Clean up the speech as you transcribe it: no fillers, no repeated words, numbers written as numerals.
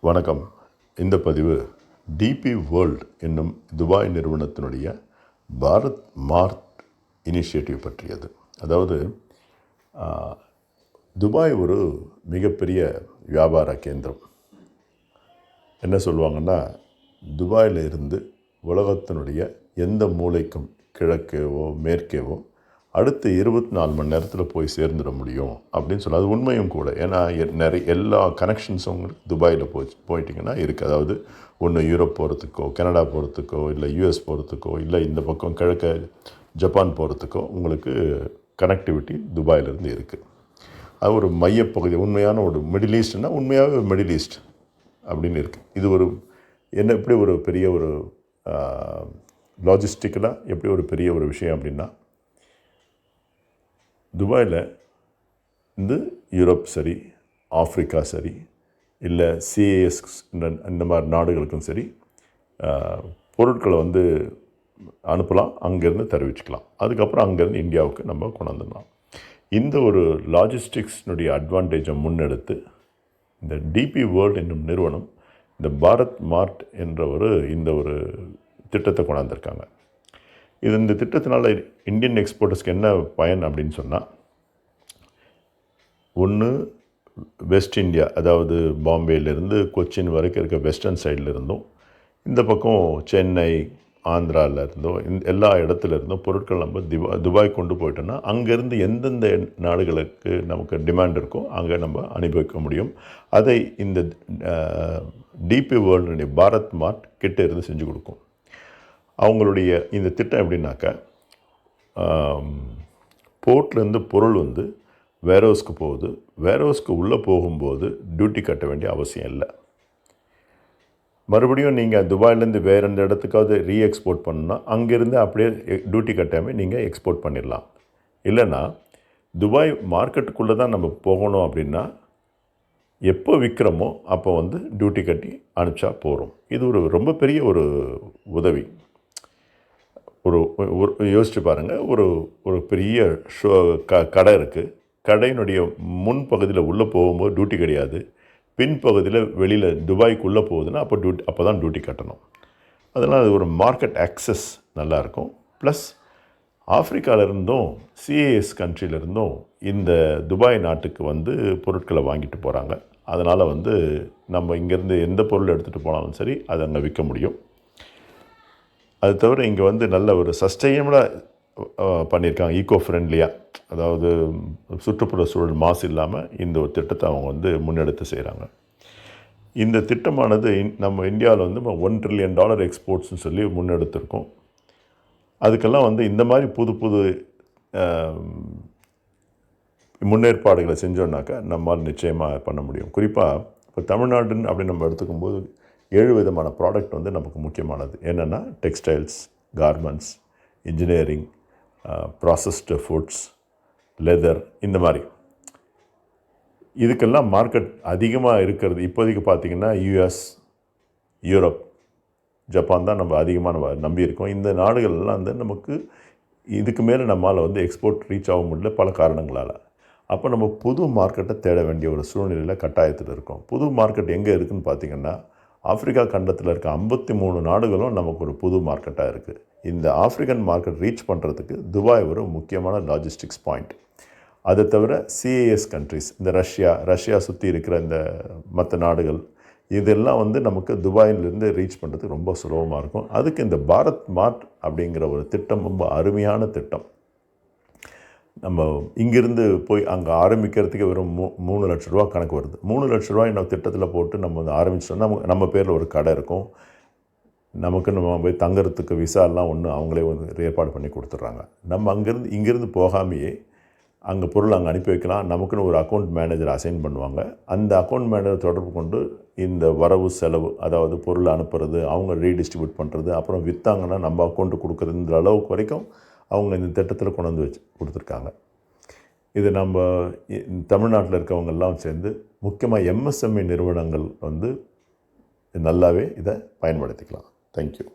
வணக்கம். இந்த பதிவு டிபி வேர்ல்ட் என்னும் துபாய் நிறுவனத்தினுடைய பாரத் மார்ட் இனிஷியேட்டிவ் பற்றியது. அதாவது துபாய் ஒரு மிகப்பெரிய வியாபார கேந்திரம். என்ன சொல்லுவாங்கன்னா, துபாயில் இருந்து உலகத்தினுடைய எந்த மூலைக்கும் கிழக்கேவோ மேற்கேவோ அடுத்த 24 மணி நேரத்தில் போய் சேர்ந்துட முடியும் அப்படின்னு சொல்லி, அது உண்மையும் கூட. ஏன்னா நிறைய எல்லா கனெக்ஷன்ஸும் உங்களுக்கு துபாயில் போயிட்டிங்கன்னா இருக்குது. அதாவது ஒன்று யூரோப் போகிறதுக்கோ, கனடா போகிறதுக்கோ, இல்லை யூஎஸ் போகிறதுக்கோ, இல்லை இந்த பக்கம் கிழக்க ஜப்பான் போகிறதுக்கோ உங்களுக்கு கனெக்டிவிட்டி துபாயிலிருந்து இருக்குது. அது ஒரு மையப்பகுதி, உண்மையான ஒரு மிடில் ஈஸ்ட்னா உண்மையாகவே மிடில் ஈஸ்ட் அப்படின்னு இருக்குது. இது ஒரு எப்படி ஒரு பெரிய ஒரு லாஜிஸ்டிக்கலாக எப்படி ஒரு பெரிய ஒரு விஷயம் அப்படின்னா, துபாயில் இந்த யூரோப் சரி, ஆஃப்ரிக்கா சரி, இல்லை சிஏஎஸ் இந்த மாதிரி நாடுகளுக்கும் சரி பொருட்களை அனுப்பலாம், அங்கேருந்து தெரிவிச்சுக்கலாம். அதுக்கப்புறம் அங்கேருந்து இந்தியாவுக்கு நம்ம கொண்டு வந்துடலாம். இந்த ஒரு லாஜிஸ்டிக்ஸ்னுடைய அட்வான்டேஜை முன்னெடுத்து இந்த டிபி வேர்ல்ட் என்னும் நிறுவனம் இந்த பாரத் மார்ட் என்ற இந்த ஒரு திட்டத்தை கொண்டாந்துருக்காங்க. இந்த திட்டத்தினால இந்தியன் எக்ஸ்போர்ட்டர்ஸ்க்கு என்ன பயன் அப்படின்னு சொன்னால், ஒன்று வெஸ்ட் இந்தியா, அதாவது பாம்பேலேருந்து கொச்சின் வரைக்கும் இருக்க வெஸ்டர்ன் சைடில் இருந்தும், இந்த பக்கம் சென்னை ஆந்திராவில் இருந்தோம், எல்லா இடத்துல இருந்தும் பொருட்கள் நம்ம துபாய் கொண்டு போயிட்டோன்னா அங்கேருந்து எந்தெந்த நாடுகளுக்கு நமக்கு டிமாண்ட் இருக்கோ அங்கே நம்ம அனுப்பி வைக்க முடியும். அதை இந்த டிபி வேர்ல்டுடைய பாரத் மார்ட் கிட்ட இருந்து செஞ்சு கொடுக்கும். அவங்களுடைய இந்த திட்டம் எப்படின்னாக்கா, போர்ட்லேருந்து பொருள் வேர்ஹவுஸ்க்கு போகுது. வேர்ஹவுஸ்க்கு உள்ளே போகும்போது டியூட்டி கட்ட வேண்டிய அவசியம் இல்லை. மறுபடியும் நீங்கள் துபாயிலேருந்து வேறு எந்த இடத்துக்காவது ரீஎக்ஸ்போர்ட் பண்ணணுன்னா அங்கேருந்து அப்படியே டியூட்டி கட்டாமல் நீங்கள் எக்ஸ்போர்ட் பண்ணிடலாம். இல்லைன்னா துபாய் மார்க்கெட்டுக்குள்ளே தான் நம்ம போகணும் அப்படின்னா, எப்போ விற்கிறோமோ அப்போ டியூட்டி கட்டி அனுப்பிச்சா போகிறோம். இது ஒரு ரொம்ப பெரிய ஒரு உதவி. ஒரு யோசிச்சு பாருங்கள், ஒரு பெரிய கடை இருக்குது. கடையினுடைய முன்பகுதியில் உள்ளே போகும்போது டியூட்டி கிடையாது, பின்பகுதியில் வெளியில் துபாய்க்குள்ளே போகுதுன்னா அப்போ தான் டியூட்டி கட்டணும். அதனால் அது ஒரு மார்க்கெட் ஆக்சஸ் நல்லாயிருக்கும். ப்ளஸ் ஆஃப்ரிக்காவிலிருந்தும் சிஏஎஸ் கண்ட்ரியிலிருந்தும் இந்த துபாய் நாட்டுக்கு பொருட்களை வாங்கிட்டு போகிறாங்க. அதனால் நம்ம இங்கேருந்து எந்த பொருள் எடுத்துகிட்டு போனாலும் சரி அதை அங்கே விற்க முடியும். அது தவிர இங்கே நல்ல ஒரு சஸ்டைனபிளாக பண்ணியிருக்காங்க, ஈக்கோ ஃப்ரெண்ட்லியாக. அதாவது சுற்றுப்புற சூழல் மாசு இல்லாமல் இந்த ஒரு திட்டத்தை அவங்க முன்னெடுத்து செய்கிறாங்க. இந்த திட்டமானது நம்ம இந்தியாவில் $1 trillion எக்ஸ்போர்ட்ஸ்னு சொல்லி முன்னெடுத்திருக்கோம். அதுக்கெல்லாம் இந்த மாதிரி புது புது முன்னேற்பாடுகளை செஞ்சோன்னாக்கா நம்மால் நிச்சயமாக பண்ண முடியும். குறிப்பாக இப்போ தமிழ்நாடுன்னு அப்படி நம்ம எடுத்துக்கும்போது 7 விதமான ப்ராடக்ட் நமக்கு முக்கியமானது. என்னென்னா textiles, garments, engineering, processed foods, leather, இந்த மாதிரி. இதுக்கெல்லாம் மார்க்கெட் அதிகமாக இருக்கிறது இப்போதைக்கு பார்த்திங்கன்னா யூஎஸ், யூரோப், ஜப்பான் தான் நம்ம அதிகமாக நம்பியிருக்கோம். இந்த நாடுகள்லாம் நமக்கு இதுக்கு மேலே நம்மளால் எக்ஸ்போர்ட் ரீச் ஆக முடியல பல காரணங்களால். அப்போ நம்ம புது மார்க்கெட்டை தேட வேண்டிய ஒரு சூழ்நிலையில் கட்டாயத்தில் இருக்கோம். புது மார்க்கெட் எங்கே இருக்குதுன்னு பார்த்திங்கன்னா, ஆஃப்ரிக்கா கண்டத்தில் இருக்க 53 நாடுகளும் நமக்கு ஒரு புது மார்க்கெட்டாக இருக்குது. இந்த ஆஃப்ரிக்கன் மார்க்கெட் ரீச் பண்ணுறதுக்கு துபாய் ஒரு முக்கியமான லாஜிஸ்டிக்ஸ் பாயிண்ட். அதை தவிர சிஏஎஸ் கண்ட்ரிஸ், இந்த ரஷ்யா சுற்றி இருக்கிற இந்த மற்ற நாடுகள், இதெல்லாம் நமக்கு துபாயிலிருந்து ரீச் பண்ணுறதுக்கு ரொம்ப சுலபமாக இருக்கும். அதுக்கு இந்த பாரத் மார்ட் அப்படிங்கிற ஒரு திட்டம் ரொம்ப அருமையான திட்டம். நம்ம இங்கேருந்து போய் அங்கே ஆரம்பிக்கிறதுக்கு வெறும் 3 லட்ச ரூபா கணக்கு வருது. 3 லட்ச ரூபாய் நம்ம திட்டத்தில் போட்டு நம்ம ஆரம்பிச்சோன்னா நம்ம பேரில் ஒரு கடை இருக்கும். நமக்கு நம்ம போய் தங்குறதுக்கு விசாலாம் அவங்களே ஏற்பாடு பண்ணி கொடுத்துட்றாங்க. நம்ம இங்கேருந்து போகாமையே அங்கே பொருள் அங்கே அனுப்பி வைக்கலாம். நமக்குன்னு ஒரு அக்கௌண்ட் மேனேஜர் அசைன் பண்ணுவாங்க. அந்த அக்கௌண்ட் மேனேஜர் தொடர்பு கொண்டு இந்த வரவு செலவு, அதாவது பொருள் அனுப்புறது, அவங்க ரீடிஸ்ட்ரிபியூட் பண்ணுறது, அப்புறம் விற்றாங்கன்னா நம்ம அக்கௌண்ட்டு கொடுக்குறதுன்ற அளவுக்கு வரைக்கும் அவங்க இந்த திட்டத்தில் கொண்டு வச்சு கொடுத்துருக்காங்க. இது நம்ம தமிழ்நாட்டில் இருக்கவங்கெல்லாம் சேர்ந்து முக்கியமாக எம்எஸ்எம்இ நிறுவனங்கள் நல்லாவே இதை பயன்படுத்திக்கலாம். தேங்க்யூ.